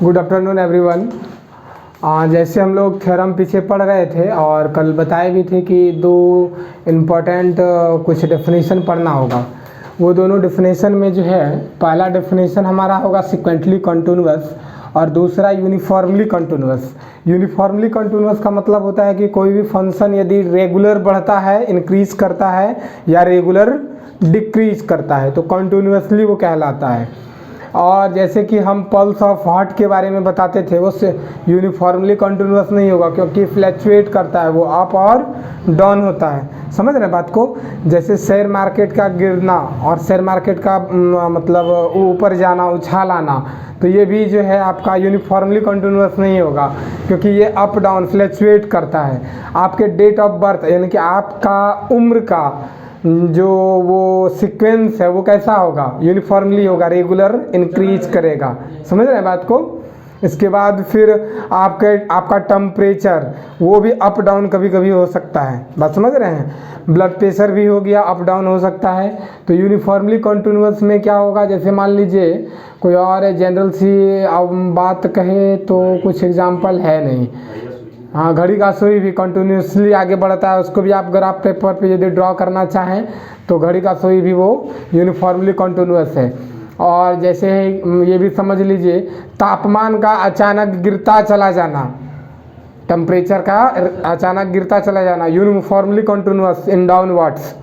Good afternoon everyone. जैसे हम लोग थ्योरम पीछे पढ़ रहे थे और कल बताए भी थे कि दो इम्पोर्टेंट कुछ डेफिनेशन पढ़ना होगा। वो दोनों डेफिनेशन में जो है, पहला डेफिनेशन हमारा होगा सिक्वेंटली कंटिन्यूअस और दूसरा यूनिफॉर्मली कंटिन्यूअस। यूनिफॉर्मली कंटिन्यूअस का मतलब होता है कि कोई भी फंक्शन यदि रेगुलर बढ़ता है, इंक्रीज करता है या रेगुलर डिक्रीज करता है तो कंटिन्यूअसली वो कहलाता है। और जैसे कि हम पल्स ऑफ हार्ट के बारे में बताते थे, वो यूनिफॉर्मली कंटिन्यूअस नहीं होगा क्योंकि फ्लैक्चुएट करता है, वो अप और डाउन होता है। समझ रहे बात को? जैसे शेयर मार्केट का गिरना और शेयर मार्केट का मतलब ऊपर जाना, उछाल आना, तो ये भी जो है आपका यूनिफॉर्मली कंटिन्यूअस नहीं होगा क्योंकि ये अप डाउन फ्लैक्चुएट करता है। आपके डेट ऑफ बर्थ यानी कि आपका उम्र का जो वो सीक्वेंस है वो कैसा होगा? यूनिफॉर्मली होगा, रेगुलर इंक्रीज करेगा। समझ रहे हैं बात को? इसके बाद फिर आपका टेम्परेचर वो भी अप डाउन कभी कभी हो सकता है। बात समझ रहे हैं? ब्लड प्रेशर भी हो गया, अप डाउन हो सकता है। तो यूनिफॉर्मली कंटिन्यूअस में क्या होगा? जैसे मान लीजिए कोई और जनरल सी बात कहे तो कुछ एग्जाम्पल है नहीं। हाँ, घड़ी का सुई भी कंटिन्यूसली आगे बढ़ता है, उसको भी आप ग्राफ पेपर पे यदि ड्रॉ करना चाहें तो घड़ी का सुई भी वो यूनिफॉर्मली कंटिन्यूअस है। और जैसे ये भी समझ लीजिए तापमान का अचानक गिरता चला जाना, टेम्परेचर का अचानक गिरता चला जाना, यूनिफॉर्मली कंटिन्यूअस इन डाउनवर्ड्स।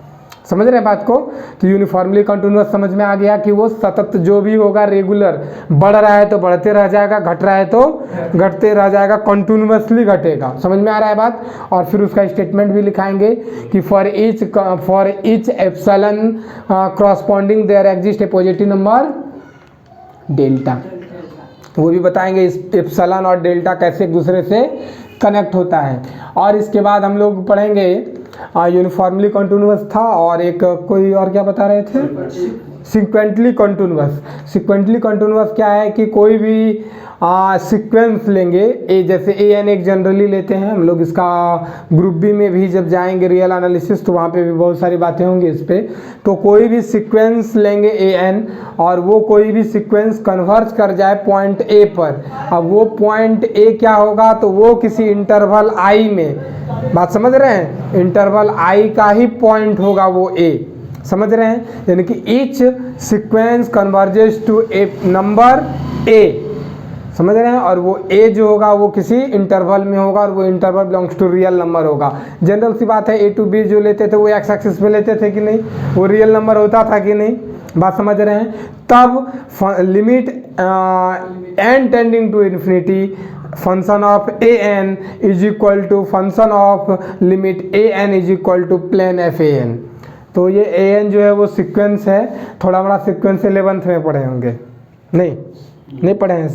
समझ रहे हैं बात को? तो यूनिफॉर्मली कंटिन्यूअस समझ में आ गया कि वो सतत जो भी होगा रेगुलर, बढ़ रहा है तो बढ़ते रह जाएगा, घट रहा है तो घटते रह जाएगा, कंटिन्यूअसली घटेगा। समझ में आ रहा है बात? और फिर उसका स्टेटमेंट भी लिखाएंगे कि for each epsilon corresponding there exist a positive number delta. वो भी बताएंगे इस एप्सिलॉन और डेल्टा कैसे एक दूसरे से कनेक्ट होता है। और इसके बाद हम लोग पढ़ेंगे यूनिफॉर्मली कंटिन्यूअस था और एक कोई और क्या बता रहे थे? सिक्वेंटली कंटिन्यूअस। सिक्वेंटली कंटिन्यूअस क्या है कि कोई भी सीक्वेंस लेंगे, ए जैसे ए एन एक जनरली लेते हैं हम लोग। इसका ग्रुप बी में भी जब जाएंगे रियल एनालिसिस तो वहाँ पे भी बहुत सारी बातें होंगी इस पर। तो कोई भी सीक्वेंस लेंगे ए एन और वो कोई भी सीक्वेंस कन्वर्ज कर जाए पॉइंट ए पर। अब वो पॉइंट ए क्या होगा? तो वो किसी इंटरवल आई में, बात समझ रहे हैं, इंटरवल आई का ही पॉइंट होगा वो ए। समझ रहे हैं? यानी कि each sequence converges to a number A. समझ रहे हैं? और वो ए जो होगा वो किसी इंटरवल में होगा और वो interval belongs to real number होगा। जनरल सी बात है, ए टू बी जो लेते थे वो एक्स एक्सिस पे लेते थे कि नहीं? वो रियल नंबर होता था कि नहीं? बात समझ रहे हैं? तब limit n tending to infinity function of a n is equal to function of limit a n is equal to plain f a n. तो ये ए एन जो है वो सीक्वेंस है। थोड़ा बड़ा सीक्वेंस 11th में पढ़े होंगे, नहीं पढ़े हैं?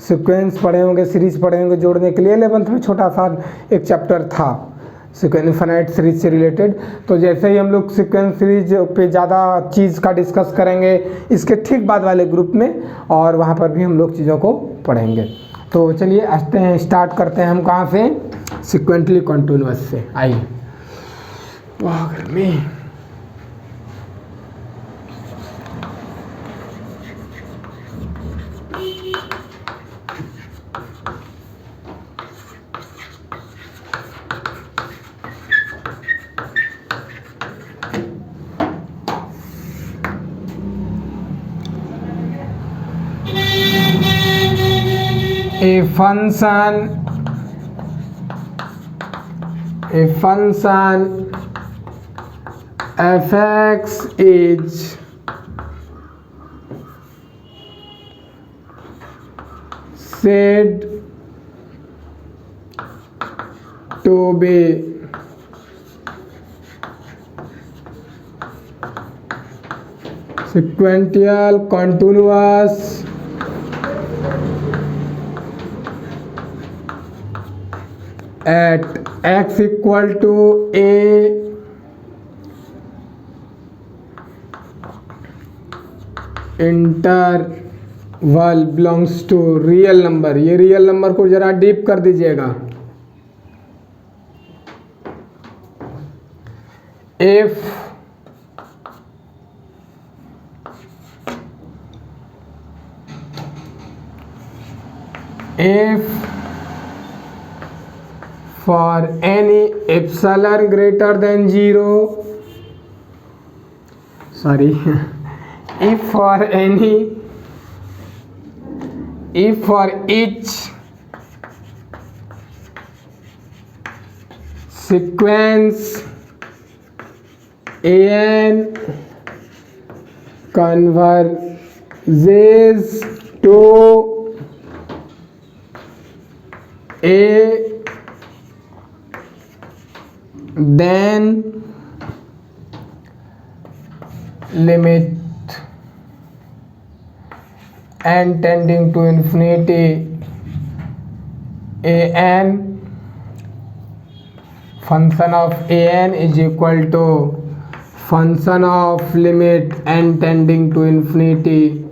सीक्वेंस पढ़े होंगे, सीरीज पढ़े होंगे जोड़ने के लिए। 11th में छोटा सा एक चैप्टर था सीक्वेंस इनफाइनाइट सीरीज से रिलेटेड। तो जैसे ही हम लोग सीक्वेंस सीरीज पे ज़्यादा चीज़ का डिस्कस करेंगे इसके ठीक बाद वाले ग्रुप में, और वहाँ पर भी हम लोग चीज़ों को पढ़ेंगे। तो चलिए आते हैं, स्टार्ट करते हैं हम कहाँ से? सिक्वेंटली कंटिन्यूअस से। आइए। गर्मी। A function fx is said to be sequential continuous at x equal to a interval belongs to real number. ये रियल नंबर को जरा डीप कर दीजिएगा। If if for any epsilon greater than 0, sorry, if for each sequence an converges to A, then limit n tending to infinity an function of an is equal to function of limit n tending to infinity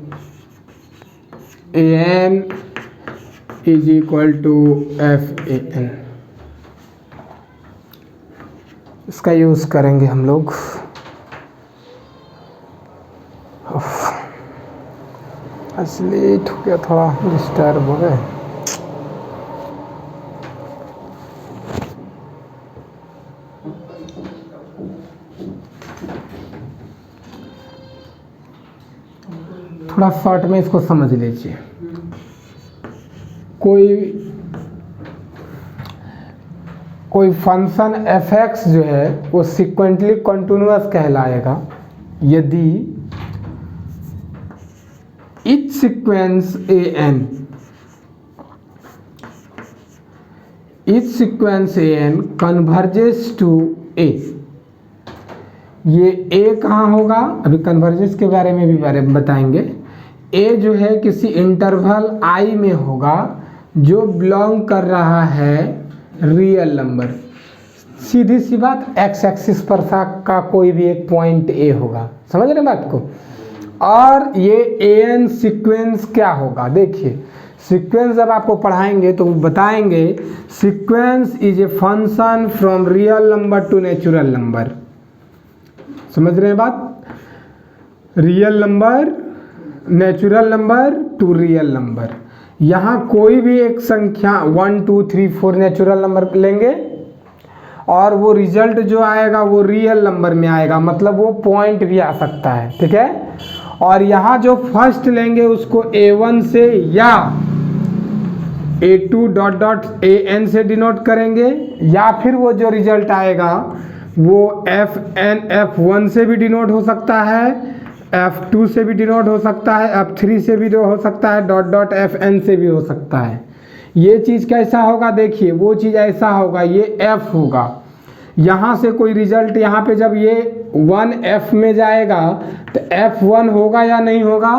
an is equal to f(an). इसका use करेंगे हम लोग। Late हो गया, थोड़ा disturb हो गए। थोड़ा शॉर्ट में इसको समझ लीजिए। कोई फंक्शन f(x) जो है वो सिक्वेंटली कंटिन्यूअस कहलाएगा यदि each sequence an converges to A। ये A कहाँ होगा, अभी कन्वर्जेंस के बारे में भी बताएंगे। A जो है किसी इंटरवल I में होगा जो बिलोंग कर रहा है रियल नंबर। सीधी सी बात, x एक्सिस पर का कोई भी एक पॉइंट A होगा, समझ रहे बात को। और ये an सीक्वेंस क्या होगा, देखिए सीक्वेंस जब आपको पढ़ाएंगे तो बताएंगे sequence is a function from real number two natural number. समझ रहे हैं बात, real number natural number two real number. यहाँ कोई भी एक संख्या 1 2 3 4 नेचुरल नंबर लेंगे और वो रिजल्ट जो आएगा वो रियल नंबर में आएगा, मतलब वो पॉइंट भी आ सकता है, ठीक है। और यहाँ जो फर्स्ट लेंगे उसको a1 से या a2 डॉट डॉट an से डिनोट करेंगे, या फिर वो जो रिजल्ट आएगा वो fn f1 से भी डिनोट हो सकता है, f2 से भी डिनोट हो सकता है, f3 से भी हो सकता है, डॉट डॉट fn से भी हो सकता है। ये चीज़ कैसा होगा, देखिए वो चीज़ ऐसा होगा, ये f होगा, यहाँ से कोई रिजल्ट यहाँ पे जब ये 1f में जाएगा तो f1 होगा या नहीं होगा,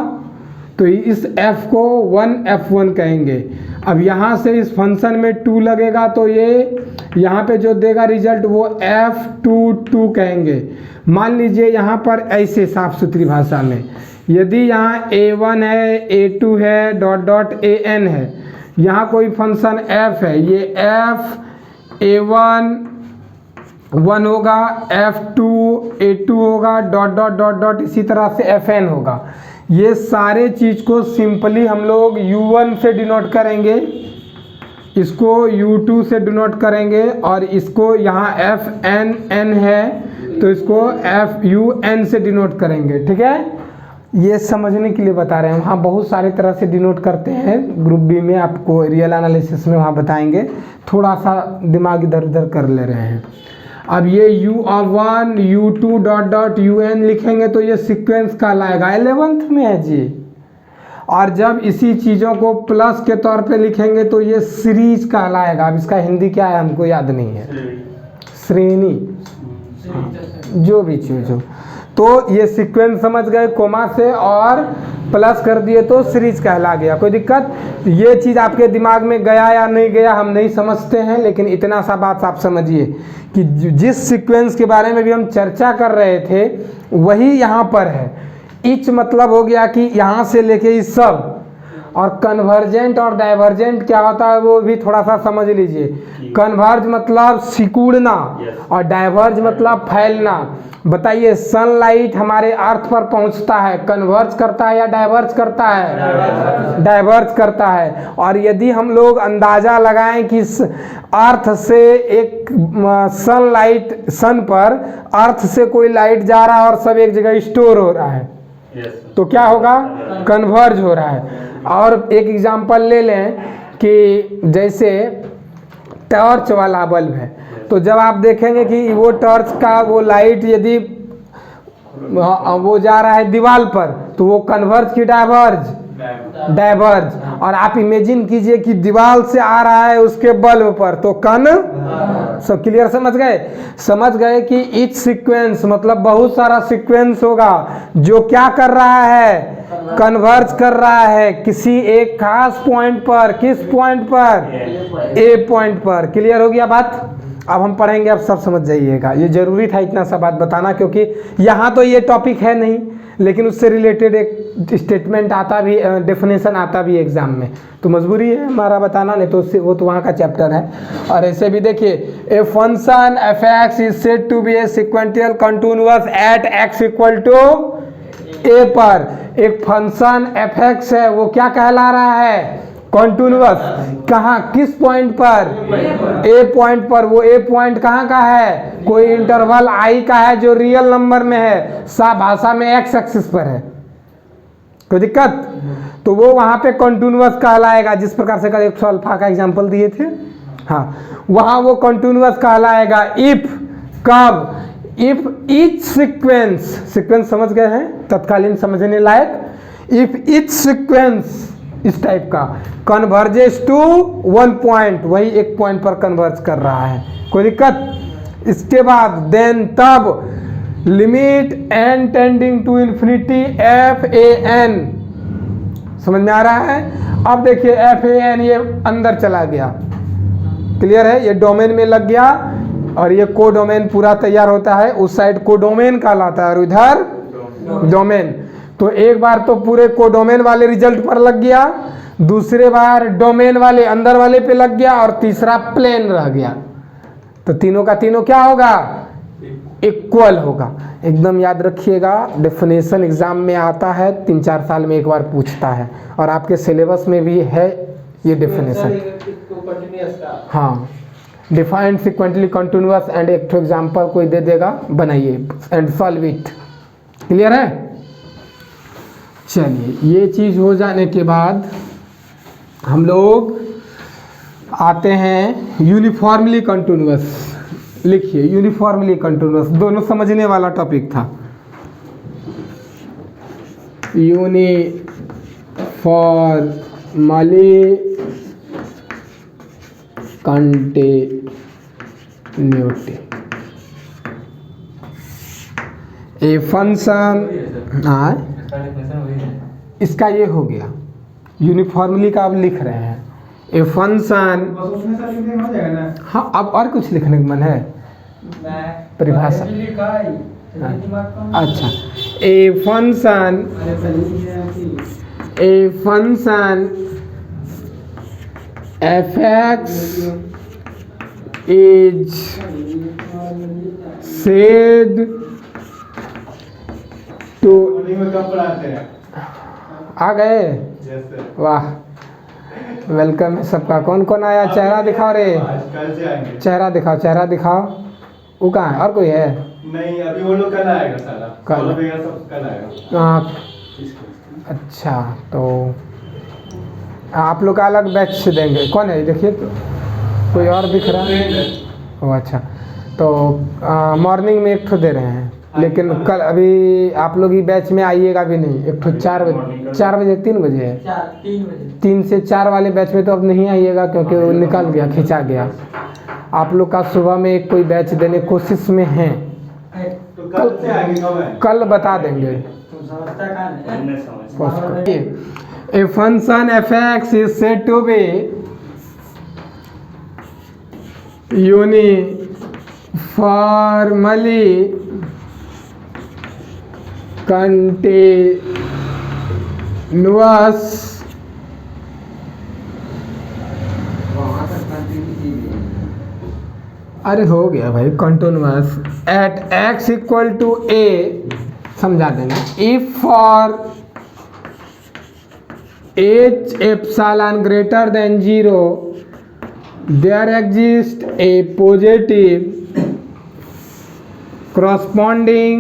तो इस f को 1f1 कहेंगे। अब यहाँ से इस फंक्शन में 2 लगेगा तो ये यहाँ पे जो देगा रिजल्ट वो f2 कहेंगे। मान लीजिए यहाँ पर ऐसे साफ सुथरी भाषा में, यदि यहाँ a1 है, a2 है, डॉट डॉट an है, यहाँ कोई फंक्शन f है, ये f a1 1 होगा, f2 a2 होगा, डॉट डॉट डॉट डॉट इसी तरह से fn होगा। ये सारे चीज़ को सिंपली हम लोग u1 से डिनोट करेंगे, इसको u2 से डिनोट करेंगे, और इसको यहाँ fn है तो इसको fun से डिनोट करेंगे, ठीक है। ये समझने के लिए बता रहे हैं, वहाँ बहुत सारे तरह से डिनोट करते हैं, ग्रुप बी में आपको रियल एनालिसिस में वहाँ बताएंगे, थोड़ा सा दिमाग इधर उधर कर ले रहे हैं। अब ये u1 u2 dot dot un लिखेंगे तो ये सीक्वेंस कहलाएगा, 11th में है जी। और जब इसी चीज़ों को प्लस के तौर पे लिखेंगे तो ये सीरीज कहलाएगा। अब इसका हिंदी क्या है हमको याद नहीं है, श्रेणी, जो भी चीज़ हो। तो ये सीक्वेंस समझ गए, कोमा से और प्लस कर दिए तो सीरीज कहला गया। कोई दिक्कत, ये चीज़ आपके दिमाग में गया या नहीं गया हम नहीं समझते हैं, लेकिन इतना सा बात आप समझिए कि जिस सीक्वेंस के बारे में भी हम चर्चा कर रहे थे वही यहाँ पर है। इच मतलब हो गया कि यहाँ से लेके इस सब, और कन्वर्जेंट और डाइवर्जेंट क्या होता है वो भी थोड़ा सा समझ लीजिए। कन्वर्ज मतलब सिकुड़ना और डाइवर्ज मतलब फैलना। बताइए, सनलाइट हमारे अर्थ पर पहुंचता है, कन्वर्ज करता है या डाइवर्ज करता है? डाइवर्ज करता है। और यदि हम लोग अंदाजा लगाएं कि अर्थ से एक सनलाइट, सन पर अर्थ से कोई लाइट जा रहा है और सब एक जगह स्टोर हो रहा है, तो क्या होगा? कन्वर्ज हो रहा है। और एक एग्जांपल ले लें कि जैसे टॉर्च वाला बल्ब है, तो जब आप देखेंगे कि वो टॉर्च का वो लाइट यदि वो जा रहा है दीवार पर, तो वो कन्वर्ज की डाइवर्ज? डाइवर्ज। और आप इमेजिन कीजिए कि दीवार से आ रहा है उसके बल्ब पर, तो सब क्लियर? समझ गए? समझ गए कि ईच सीक्वेंस मतलब बहुत सारा सीक्वेंस होगा जो क्या कर रहा है? कन्वर्ज कर रहा है किसी एक खास पॉइंट पर। किस पॉइंट पर? ए पॉइंट पर। क्लियर हो गया बात? अब हम पढ़ेंगे, अब सब समझ जाइएगा। ये जरूरी था इतना सा बात बताना, क्योंकि यहाँ तो ये टॉपिक है नहीं, लेकिन उससे रिलेटेड एक स्टेटमेंट आता भी, डेफिनेशन आता भी एग्जाम में, तो मजबूरी है हमारा बताना, नहीं तो उससे वो तो वहाँ का चैप्टर है। और ऐसे भी देखिए, a function f x is said to be a sequential continuous at x equal to a पर। एक फंक्शन एफ एक्स है, वो क्या कहला रहा है? कंटिन्यूअस। कहाँ? किस पॉइंट पर? ए पॉइंट पर। वो ए पॉइंट कहाँ का है? कोई इंटरवल आई का है जो रियल नंबर में है, साफ भाषा में एक्स एक्सिस पर है। कोई दिक्कत? तो वो वहाँ पे कंटिन्यूअस कहलाएगा, जिस प्रकार से कल 100 अल्फा का एग्जांपल दिए थे। हाँ, वहाँ वो कंटिन्यूअस कहलाएगा इफ, कब? इफ ईच सीक्वेंस, सीक्वेंस समझ गए हैं, तत्कालीन समझने लायक। इफ ईच सीक्वेंस इस टाइप का कन्वर्जेस टू वन पॉइंट, वही एक पॉइंट पर कन्वर्ज कर रहा है। कोई दिक्कत? इसके बाद देन तब limit n tending to infinity f a n. समझ में आ रहा है? अब देखिए एफ ए एन ये अंदर चला गया, क्लियर है? ये डोमेन में लग गया और ये कोडोमेन पूरा तैयार होता है। उस साइड कोडोमेन कहलाता है और इधर डोमेन। तो एक बार तो पूरे कोडोमेन वाले रिजल्ट पर लग गया, दूसरे बार डोमेन वाले अंदर वाले पे लग गया, और तीसरा प्लेन रह गया। तो तीनों का तीनों क्या होगा? इक्वल होगा। एकदम याद रखिएगा, डेफिनेशन एग्जाम में आता है, 3-4 साल में एक बार पूछता है, और आपके सिलेबस में भी है ये डेफिनेशन। हाँ, डिफाइंड सिक्वेंटली कंटिन्यूअस एंड एक एग्जाम्पल कोई दे देगा, बनाइए एंड सॉल्व इट। क्लियर है? चलिए, ये चीज़ हो जाने के बाद हम लोग आते हैं यूनिफॉर्मली कंटिन्यूअस। लिखिए यूनिफॉर्मली कंटिन्यूअस, दोनों समझने वाला टॉपिक था। Uniformly continuity. ए फंक्शन, इसका ये हो गया, यूनिफॉर्मली का अब लिख रहे हैं। ए फंक्शन, हाँ अब और कुछ लिखने का मन है? परिभाषा, अच्छा। A function f x is said to, आ गए? वाह, वेलकम है सबका। कौन कौन आया? चेहरा दिखाओ रे, चेहरा दिखाओ, चेहरा दिखाओ। वो कहाँ है? और कोई है? नहीं, अभी वो लोग कल आएगा साला, कल आएगा। अच्छा, तो आप लोग का अलग बैच से देंगे। कौन है? देखिए तो कोई और दिख रहा है। ओ अच्छा, तो मॉर्निंग में एक ठो दे रहे हैं, लेकिन कल अभी आप लोग ही बैच में आइएगा भी नहीं। एक ठो 4 बजे 3 बजे है, 3 से 4 वाले बैच में तो अब नहीं आइएगा, क्योंकि वो निकल गया, खिंचा गया। आप लोग का सुबह में एक कोई बैच देने कोशिश में है, कल बता देंगे। A function f x is said to be uniformly continuous अरे हो गया भाई, continuous at x equal to a समझा देंगे। If for h epsilon greater than 0 there exist a positive corresponding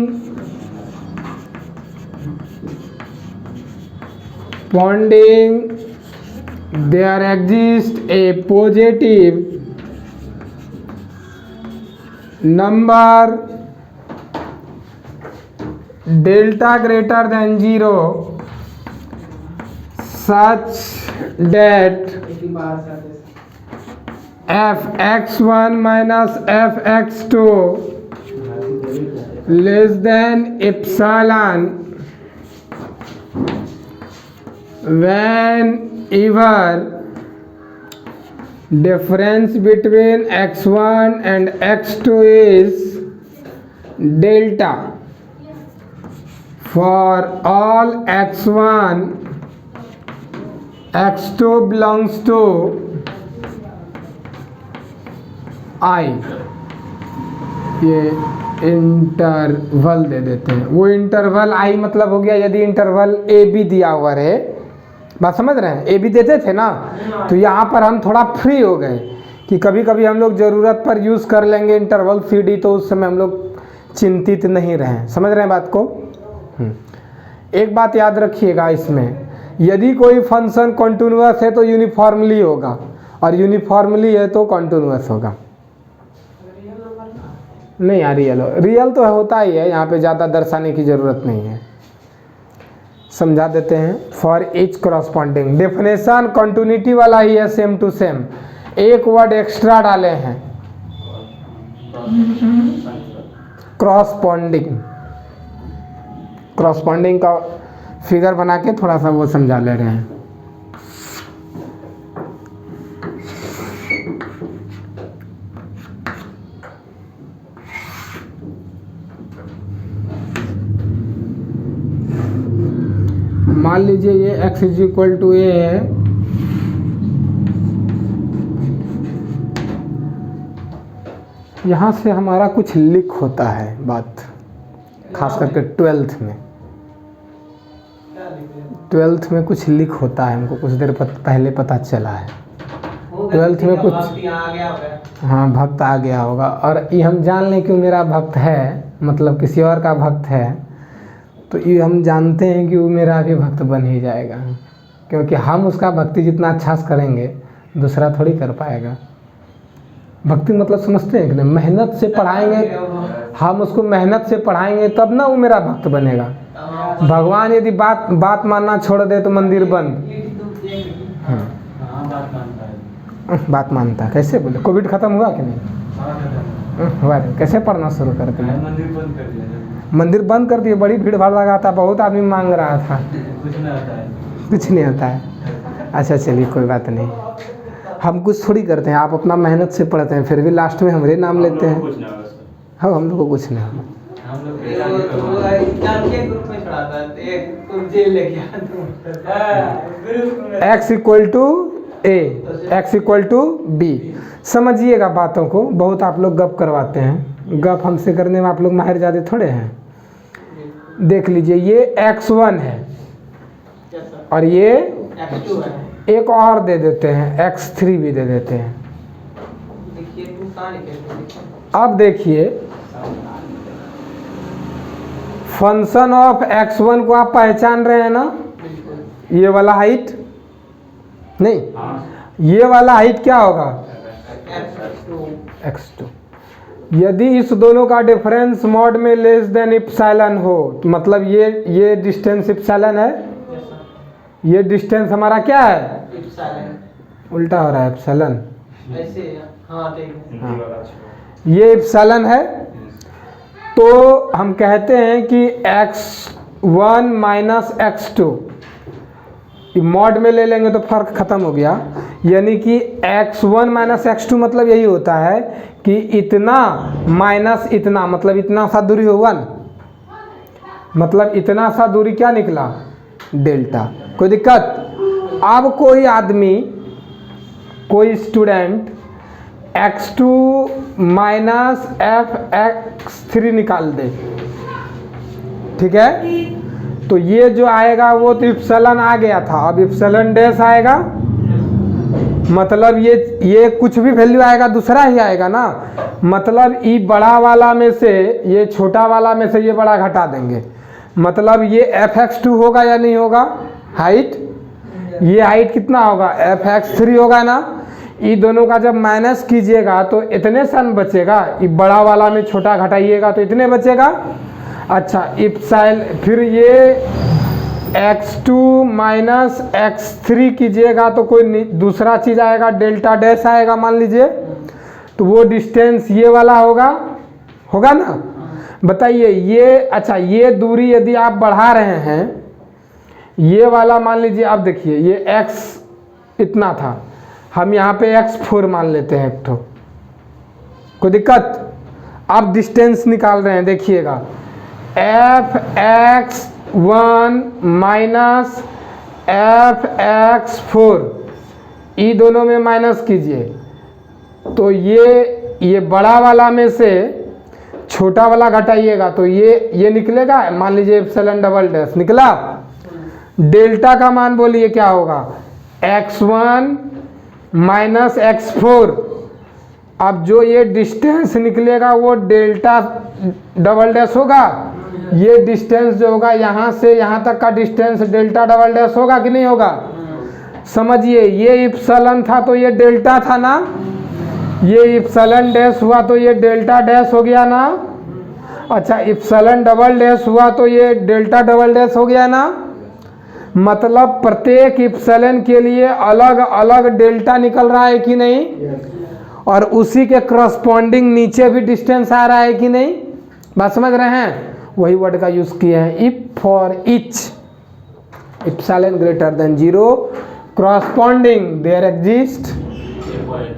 there exists a positive number delta greater than 0 such that fx1 minus fx2 less than epsilon whenever difference between x1 and x2 is delta for all x1 x2 belongs to I। ये interval दे देते हैं। वो interval आई मतलब हो गया यदि interval a B दिया हुआ रहे, बात समझ रहे हैं, ए बी देते थे ना, तो यहाँ पर हम थोड़ा फ्री हो गए कि कभी कभी हम लोग ज़रूरत पर यूज़ कर लेंगे इंटरवल सी डी, तो उस समय हम लोग चिंतित नहीं रहे। समझ रहे हैं बात को। एक बात याद रखिएगा इसमें, यदि कोई फंक्शन कॉन्टिन्यूअस है तो यूनिफॉर्मली होगा, और यूनिफॉर्मली है तो कॉन्टिन्यूअस होगा। नहीं यार रियल तो होता ही है, यहाँ पे ज़्यादा दर्शाने की ज़रूरत नहीं है, समझा देते हैं। For H corresponding definition continuity वाला ही है, सेम टू सेम, एक वर्ड एक्स्ट्रा डाले हैं, क्रॉसपॉन्डिंग। क्रॉसपॉन्डिंग का फिगर बना के थोड़ा सा वो समझा ले रहे हैं। मान लीजिए ये x इज इक्वल टू ए है, यहाँ से हमारा कुछ लीक होता है बात, खास करके ट्वेल्थ में कुछ लीक होता है, हमको कुछ देर पहले पता चला है। ट्वेल्थ में कुछ हाँ भक्त आ गया होगा, और ये हम जान लें कि मेरा भक्त है, मतलब किसी और का भक्त है, तो ये हम जानते हैं कि वो मेरा भी भक्त बन ही जाएगा, क्योंकि हम उसका भक्ति जितना अच्छा से करेंगे दूसरा थोड़ी कर पाएगा। भक्ति मतलब समझते हैं कि नहीं, मेहनत से पढ़ाएंगे, हम उसको मेहनत से पढ़ाएंगे तब ना वो मेरा भक्त बनेगा। भगवान यदि बात मानना छोड़ दे तो मंदिर बंद। बात मानता है, कैसे बोले? कोविड खत्म हुआ कि नहीं? हुआ। कैसे पढ़ना शुरू करते हैं? मंदिर बंद कर दिए, बड़ी भीड़ भाड़ लगा था, बहुत आदमी मांग रहा था, कुछ नहीं होता है। अच्छा चलिए कोई बात नहीं, हम कुछ थोड़ी करते हैं, आप अपना मेहनत से पढ़ते हैं, फिर भी लास्ट में हमारे नाम लेते हैं। हाँ हम लोग को कुछ नहीं होगा। x equal to a, x equal to b, समझिएगा बातों को। बहुत आप लोग गप करवाते हैं, गप हमसे करने में आप लोग माहिर ज़्यादा थोड़े हैं। देख लीजिए ये x1 है और ये x2 है, एक और दे देते हैं, x3 भी दे देते हैं। अब देखिए फंक्शन ऑफ x1 को आप पहचान रहे हैं ना, ये वाला हाइट नहीं, ये वाला हाइट क्या होगा? x2। यदि इस दोनों का डिफरेंस मॉड में लेस देन इप्सिलॉन हो, तो मतलब ये डिस्टेंस इप्सिलॉन है, ये डिस्टेंस हमारा क्या है? उल्टा हो रहा है, इप्सिलॉन ऐसे। हाँ ठीक है। हाँ। ये इप्सिलॉन है, तो हम कहते हैं कि x1 माइनस x2 मॉड में ले लेंगे तो फर्क खत्म हो गया। यानी कि x1 माइनस x2 मतलब यही होता है कि इतना माइनस इतना, मतलब इतना सा दूरी होगा ना, मतलब इतना सा दूरी क्या निकला? डेल्टा। कोई दिक्कत? अब कोई आदमी, कोई student x2 minus F x three निकाल दे, ठीक है। तो ये जो आएगा वो तो इप्सिलॉन आ गया था, अब इप्सिलॉन डैश आएगा, मतलब ये कुछ भी वैल्यू आएगा दूसरा ही आएगा ना, मतलब ई बड़ा वाला में से ये छोटा वाला में से ये बड़ा घटा देंगे, मतलब ये एफ एक्स टू होगा या नहीं होगा हाइट, ये हाइट कितना होगा एफ एक्स थ्री होगा ना। ये दोनों का जब माइनस कीजिएगा तो इतने सन बचेगा, ये बड़ा वाला में छोटा घटाइएगा तो इतने बचेगा। अच्छा इप्साइल फिर ये x2 माइनस x3 कीजिएगा तो कोई दूसरा चीज़ आएगा, डेल्टा डैश आएगा मान लीजिए, तो वो डिस्टेंस ये वाला होगा ना। बताइए ये, अच्छा ये दूरी यदि आप बढ़ा रहे हैं, ये वाला मान लीजिए, आप देखिए ये x इतना था, हम यहाँ पे x4 मान लेते हैं एक ठो, कोई दिक्कत। आप डिस्टेंस निकाल रहे हैं, देखिएगा f(x1) माइनस f(x4) ई दोनों में माइनस कीजिए तो ये बड़ा वाला में से छोटा वाला घटाइएगा तो ये निकलेगा, मान लीजिए एप्सिलॉन डबल डैश निकला। डेल्टा का मान बोलिए क्या होगा x1 माइनस x4, अब जो ये डिस्टेंस निकलेगा वो डेल्टा डबल डैश होगा, ये डिस्टेंस जो होगा यहाँ से यहाँ तक का डिस्टेंस डेल्टा डबल डैश होगा कि नहीं होगा। समझिए ये इप्सिलॉन था तो ये डेल्टा था ना, ये इप्सिलॉन डैश हुआ तो ये डेल्टा डैश हो गया ना। अच्छा इप्सिलॉन डबल डैश हुआ तो ये डेल्टा डबल डैश हो गया ना, मतलब प्रत्येक इप्सिलॉन के लिए अलग अलग डेल्टा निकल रहा है कि नहीं, और उसी के करस्पॉन्डिंग नीचे भी डिस्टेंस आ रहा है कि नहीं। बात समझ रहे हैं, वही वर्ड का यूज किया है। If for each epsilon greater than 0 corresponding there exist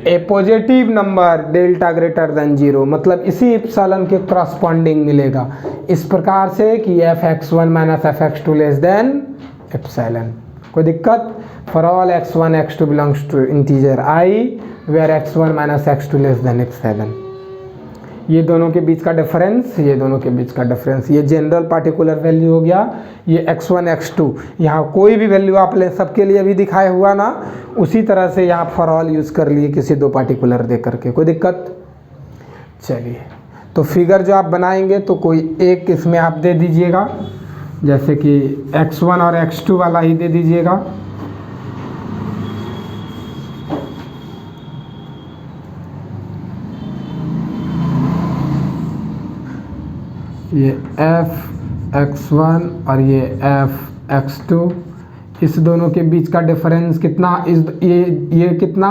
A positive number delta greater than 0, मतलब इसी इप्सिलॉन के करस्पॉन्डिंग मिलेगा इस प्रकार से कि f(x1) minus f(x2) less than epsilon. कोई दिक्कत। For all x1 x2 belongs to integer i where x1 minus x2 less than epsilon. ये दोनों के बीच का डिफरेंस, ये दोनों के बीच का डिफरेंस, ये जनरल पार्टिकुलर वैल्यू हो गया। ये x1 x2 यहाँ कोई भी वैल्यू आप ले, सबके लिए भी दिखाया हुआ ना, उसी तरह से यहाँ फॉर ऑल यूज़ कर लिए किसी दो पार्टिकुलर दे करके। कोई दिक्कत। चलिए तो फिगर जो आप बनाएंगे तो कोई एक इसमें आप दे दीजिएगा, जैसे कि x1 और x2 वाला ही दे दीजिएगा। ये f(x1) और ये f(x2), इस दोनों के बीच का डिफरेंस कितना, ये कितना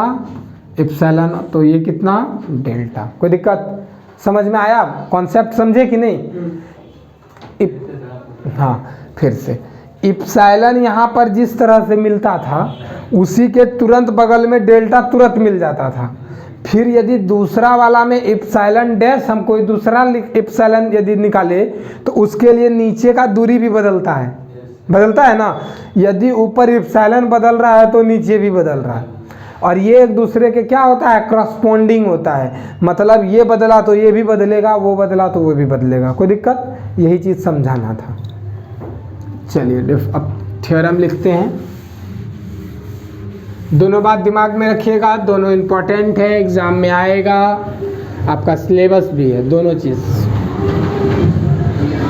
इप्सिलॉन, तो ये कितना डेल्टा। कोई दिक्कत। समझ में आया, कॉन्सेप्ट समझे कि नहीं। हाँ फिर से इप्सिलॉन यहाँ पर जिस तरह से मिलता था उसी के तुरंत बगल में डेल्टा तुरंत मिल जाता था। फिर यदि दूसरा वाला में इप्सिलॉन डैश, हम कोई दूसरा इप्सिलॉन यदि निकाले तो उसके लिए नीचे का दूरी भी बदलता है ना। यदि ऊपर इप्सिलॉन बदल रहा है तो नीचे भी बदल रहा है, और ये एक दूसरे के क्या होता है करस्पॉन्डिंग होता है, मतलब ये बदला तो ये भी बदलेगा, वो बदला तो वो भी बदलेगा। कोई दिक्कत। यही चीज़ समझाना था। चलिए अब थ्योरम लिखते हैं। दोनों बात दिमाग में रखिएगा, दोनों इम्पोर्टेंट है, एग्ज़ाम में आएगा, आपका सिलेबस भी है, दोनों चीज़।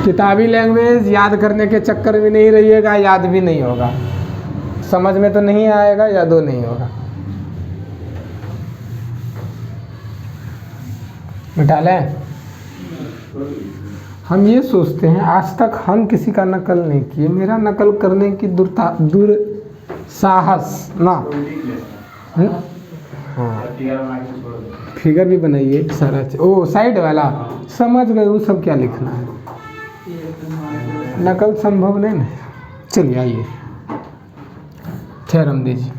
किताबी लैंग्वेज याद करने के चक्कर में नहीं रहिएगा, याद भी नहीं होगा, समझ में तो नहीं आएगा, यादो नहीं होगा। मिटा लें। हम ये सोचते हैं आज तक हम किसी का नकल नहीं किए, मेरा नकल करने की साहस ना। हाँ फिगर भी बनाइए सारा, ओ साइड वाला समझ गए, वो सब क्या लिखना है, नकल संभव नहीं ना। चलिए आइए थ्योरम दीजिए।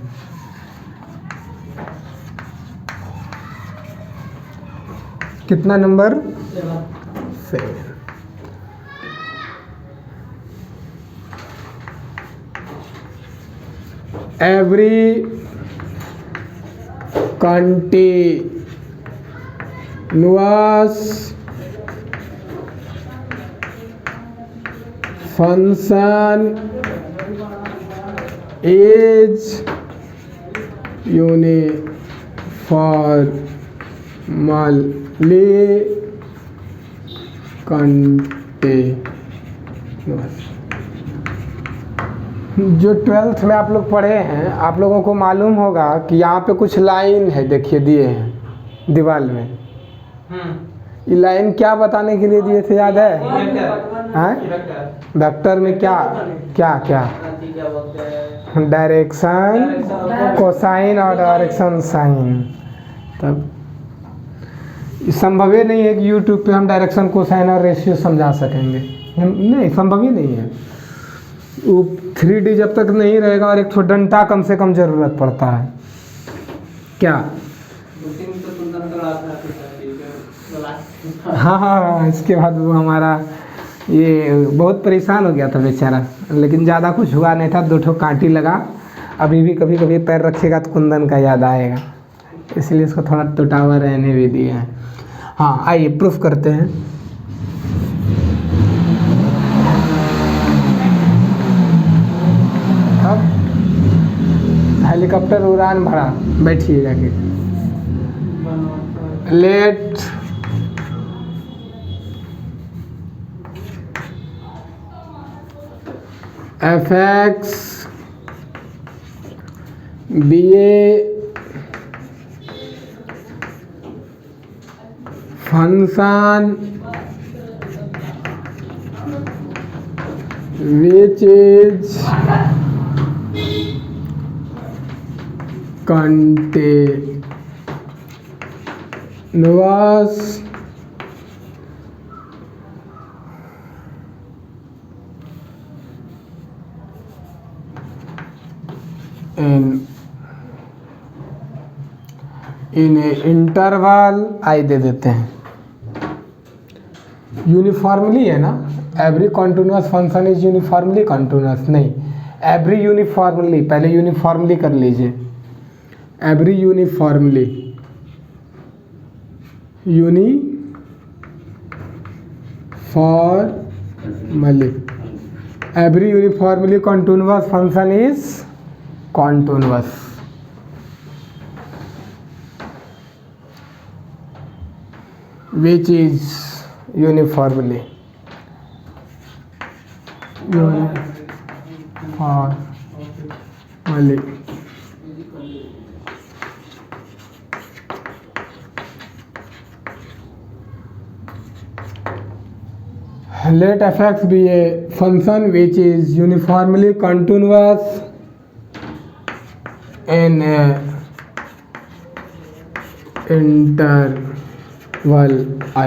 कितना number 7। every quantity continuous function is uniformly continuous। जो 12th में आप लोग पढ़े हैं, आप लोगों को मालूम होगा कि यहाँ पे कुछ लाइन है, देखिए दिए हैं दीवार में। ये लाइन क्या बताने के लिए दिए थे, याद है? हैं? वेक्टर में क्या क्या क्या डायरेक्शन, कोसाइन और डायरेक्शन साइन। तब संभव ही नहीं है कि यूट्यूब पे हम डायरेक्शन, कोसाइन और रेशियो समझा सकेंगे, नहीं संभव ही नहीं है। वो 3D जब तक नहीं रहेगा और एक छोटा डंटा कम से कम ज़रूरत पड़ता है। क्या? हाँ, इसके बाद वो हमारा ये बहुत परेशान हो गया था बेचारा, लेकिन ज़्यादा कुछ हुआ नहीं था। 2 ठो कांटी लगा। अभी भी कभी कभी पैर रखेगा तो कुंदन का याद आएगा, इसलिए इसको थोड़ा टुटावा रहने भी दिए हैं। हाँ, आइए प्रूफ करते हैं। अब हेलीकॉप्टर उड़ान भरा, बैठिए जाके। Let fx be a function which is continuous in a interval I दे देते हैं। यूनिफॉर्मली है ना, every continuous function is uniformly continuous, नहीं एवरी यूनिफॉर्मली, पहले यूनिफॉर्मली कर लीजिए। Every uniformly, every uniformly continuous function is continuous. Which is uniformly let fx be a function which is uniformly continuous in a interval I.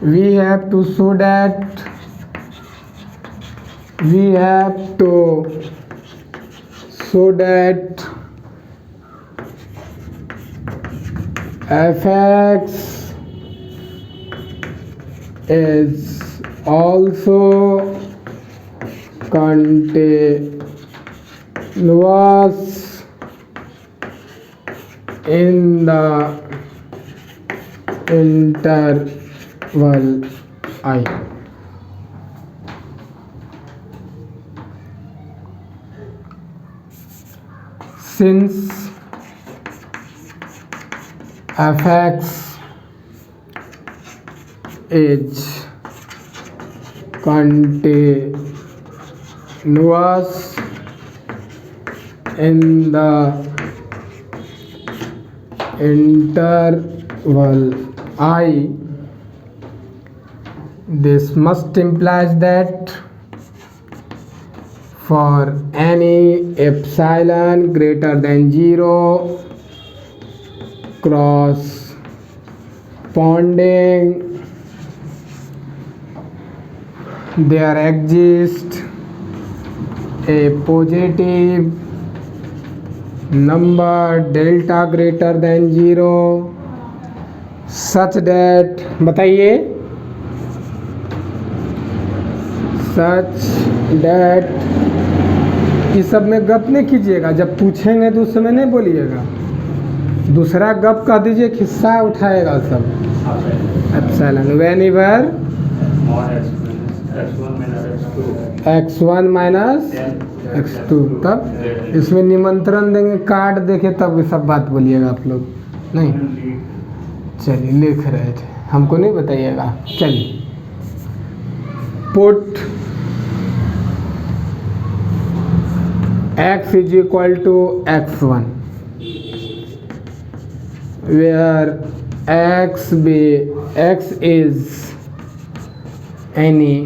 We have to show that fx is also continuous in the interval I. Since fx is continuous in the interval I, this must implies that for any epsilon greater than 0 corresponding there exists a positive number delta greater than 0 such that, बताइए, such that, इस सब में गप नहीं कीजिएगा, जब पूछेंगे तो उस समय नहीं बोलिएगा। दूसरा गप कह दीजिए, एक हिस्सा उठाएगा सब epsilon when इवर x1 minus x2, तब इसमें निमंत्रण देंगे, कार्ड देखे तब सब बात बोलिएगा आप लोग। नहीं चलिए, लिख रहे थे, हमको नहीं बताइएगा। चलिए, put x is equal to x1 where x is any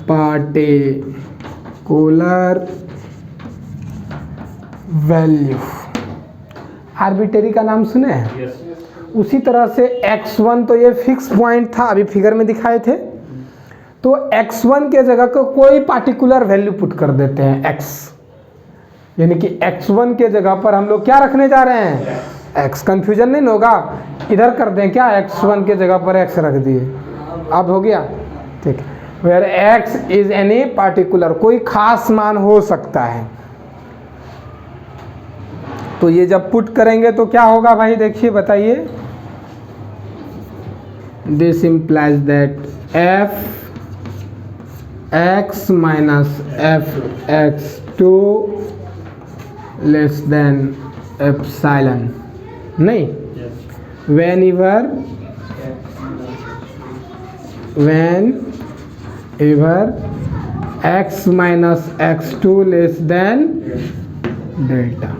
particular value. Arbitrary का नाम सुने हैं? उसी तरह से x1 तो ये फिक्स पॉइंट था, अभी फिगर में दिखाए थे। तो x1 के जगह को कोई पार्टिकुलर वैल्यू पुट कर देते हैं x, यानी कि x1 के जगह पर हम लोग क्या रखने जा रहे हैं? x। कंफ्यूजन नहीं होगा, इधर कर दें क्या, x1 के जगह पर x रख दिए, अब हो गया ठीक है। Where x is any particular, कोई खास मान हो सकता है। तो ये जब पुट करेंगे तो क्या होगा भाई, देखिए बताइए। This implies that f x minus f x2 less than epsilon, नहीं, whenever x minus x2 less than delta.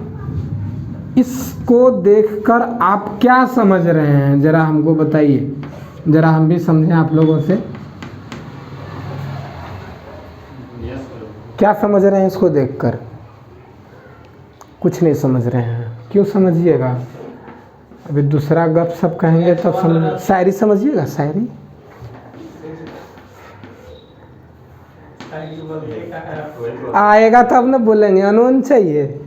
इसको देखकर आप क्या समझ रहे हैं, जरा हमको बताइए, जरा हम भी समझें आप लोगों से। क्या समझ रहे हैं इसको देखकर? कुछ नहीं समझ रहे हैं, क्यों समझिएगा, अभी दूसरा गप सब कहेंगे तब समझ। शायरी समझिएगा, शायरी आएगा तब ना बोलेंगे, अनून चाहिए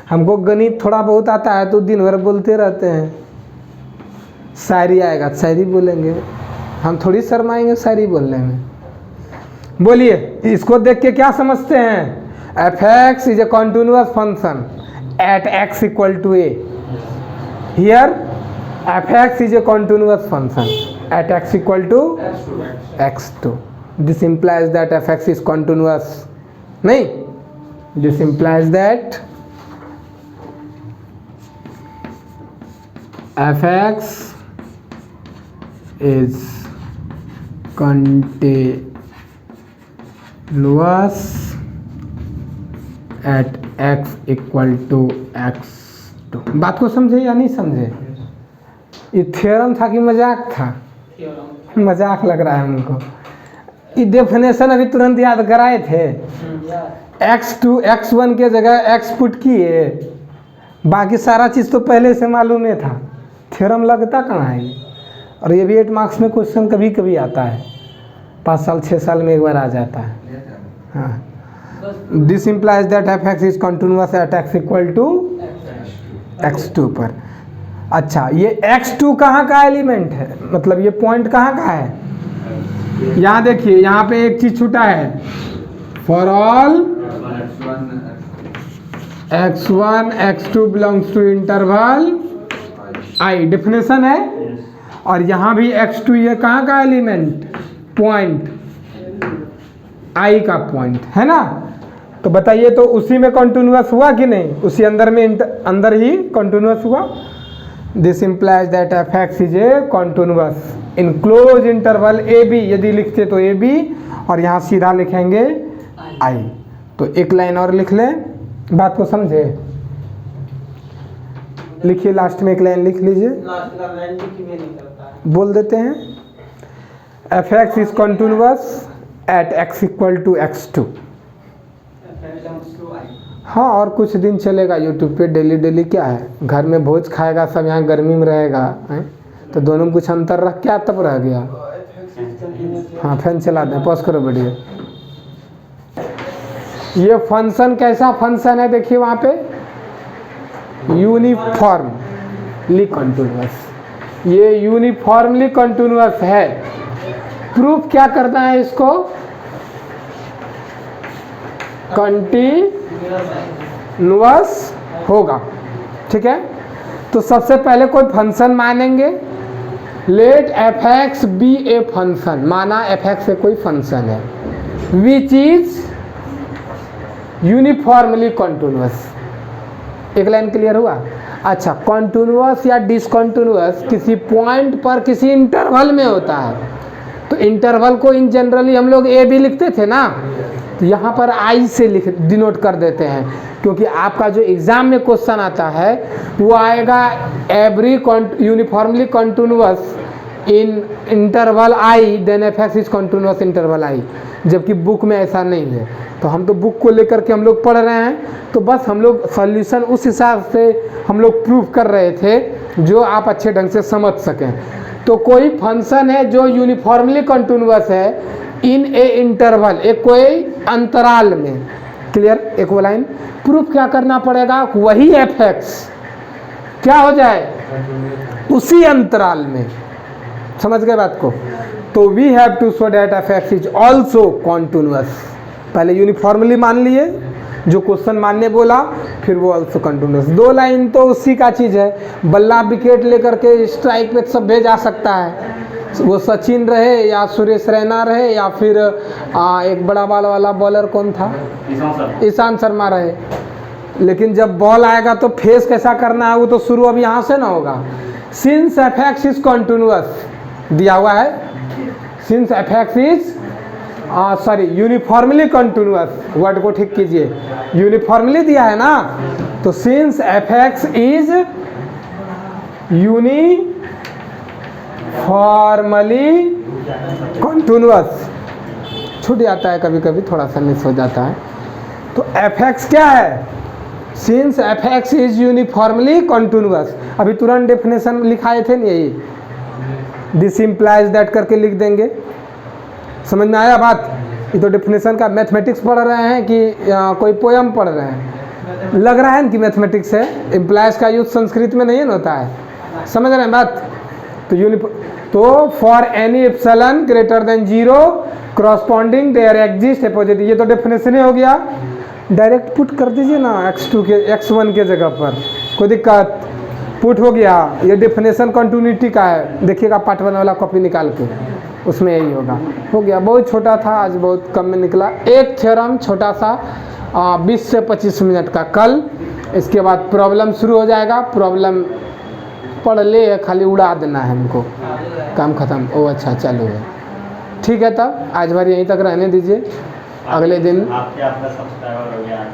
हमको। गणित थोड़ा बहुत आता है तो दिन भर बोलते रहते हैं। शायरी आएगा, शायरी बोलेंगे, हम थोड़ी शर्माएंगे शायरी बोलने में। बोलिए, इसको देख के क्या समझते हैं? f(x) is a continuous function at x equal to a. Here f(x) is a continuous function at x equal to x2. This implies that f(x) is continuous. नहीं, this implies that f(x) is continuous at x equal to x2। बात को समझे या नहीं समझे? ये theorem था कि मजाक था? मजाक लग रहा है हमको। ये डेफिनेशन अभी तुरंत याद कराए थे। x2 x1 के जगह x पुट किए, बाकी सारा चीज़ तो पहले से मालूम है था। थ्योरम लगता कहाँ है? और ये भी 8 मार्क्स में क्वेश्चन कभी कभी आता है, 5 साल 6 साल में एक बार आ जाता है। हाँ, this implies that f(x) is continuous at x equal to x2 पर। अच्छा, ये x2 कहाँ का एलिमेंट है, मतलब ये पॉइंट कहाँ का है? यहाँ देखिए, यहाँ पे एक चीज छूटा है। For all x1 x2 belongs to interval i, definition है। और यहाँ भी x2, ये कहाँ का एलिमेंट, पॉइंट i का पॉइंट है ना। तो बताइए, तो उसी में कंटिन्यूअस हुआ कि नहीं? उसी अंदर में अंदर ही कंटिन्यूअस हुआ। This implies that f(x) is a continuous in close interval a b. यदि लिखते तो ए बी, और यहाँ सीधा लिखेंगे i। तो एक लाइन और लिख लें, बात को समझे। लिखिए, लास्ट में एक लाइन लिख लीजिए, बोल देते हैं f(x) is continuous at x equal to x2। हाँ, और कुछ दिन चलेगा यूट्यूब पे डेली डेली। क्या है, घर में भोज खाएगा सब, यहाँ गर्मी में रहेगा है? तो दोनों में कुछ अंतर रख क्या तब रह गया। हाँ, फैन चला दें, पॉज करो वीडियो। ये फंक्शन कैसा फंक्शन है देखिए, वहाँ पे यूनिफॉर्मली कंटिन्यूअस। ये यूनिफॉर्मली कंटिन्यूअस है। प्रूफ क्या करना है इसको? कंटिन्यूअस होगा। ठीक है, तो सबसे पहले कोई फंक्शन मानेंगे, let f x be a function, माना एफ एक्स से कोई फंक्शन है विच इज यूनिफॉर्मली कॉन्टिन्यूअस। एक लाइन क्लियर हुआ? अच्छा, कॉन्टिन्यूअस या डिसकॉन्टिन्यूअस किसी पॉइंट पर किसी इंटरवल में होता है, तो इंटरवल को इन जनरली हम लोग ए भी लिखते थे ना, तो यहाँ पर आई से डिनोट कर देते हैं, क्योंकि आपका जो एग्जाम में क्वेश्चन आता है वो आएगा every uniformly continuous in interval I then f x is continuous interval I, जबकि बुक में ऐसा नहीं है। तो हम तो बुक को लेकर के हम लोग पढ़ रहे हैं, तो बस हम लोग सॉल्यूशन उस हिसाब से हम लोग प्रूव कर रहे थे जो आप अच्छे ढंग से समझ सकें। तो कोई फंक्शन है जो यूनिफॉर्मली कॉन्टिन्यूअस है इन ए इंटरवल, एक कोई अंतराल में, क्लियर? एक वो लाइन प्रूफ क्या करना पड़ेगा, वही एफ एक्स क्या हो जाए उसी अंतराल में, समझ गए बात को? तो we have to show that f x is also continuous. पहले यूनिफॉर्मली मान लिए जो क्वेश्चन मानने बोला, फिर वो ऑल्सो कंटिन्यूअस। दो लाइन तो उसी का चीज़ है, बल्ला विकेट लेकर के स्ट्राइक पे सब भेजा सकता है, वो सचिन रहे या सुरेश रैना रहे या फिर एक बड़ा बाल वाला बॉलर कौन था, ईशांत शर्मा रहे। लेकिन जब बॉल आएगा तो फेस कैसा करना है वो तो शुरू अब यहाँ से ना होगा। Since F x is continuous दिया हुआ है, since F x is sorry uniformly continuous, word को ठीक कीजिए, यूनिफॉर्मली दिया है ना, तो since F x is uniformly continuous, छूट जाता है कभी कभी, थोड़ा सा मिस हो जाता है। तो एफ एक्स क्या है, since F x is uniformly continuous. अभी तुरंत डेफिनेशन लिखाए थे ना, यही दिस इम्प्लाइज दैट करके लिख देंगे। समझ में आया बात? ये तो डेफिनेशन का मैथमेटिक्स पढ़ रहे हैं कि कोई पोयम पढ़ रहे हैं? लग रहा है ना कि मैथमेटिक्स है। इम्प्लाइज का यूज संस्कृत में नहीं होता है, समझ रहे हैं बात? तो for any epsilon greater than 0 corresponding there exist a positive, ये तो डेफिनेशन ही हो गया। डायरेक्ट पुट कर दीजिए ना x2 के x1 के जगह पर, कोई दिक्कत? पुट हो गया। ये डेफिनेशन कंटिन्यूटी का है, देखिएगा पार्ट 1 वाला कॉपी निकाल के, उसमें यही होगा। हो गया, बहुत छोटा था आज, बहुत कम में निकला। एक थ्योरम छोटा सा 20 से 25 मिनट का कल, इसके बाद प्रॉब्लम शुरू हो जाएगा। प्रॉब्लम पढ़ ले, खाली उड़ा देना है हमको, काम खत्म। ओ अच्छा चालू है, ठीक है। तब आज भर यहीं तक रहने दीजिए, अगले दिन आपके आपका सब्सक्राइबर हो गया।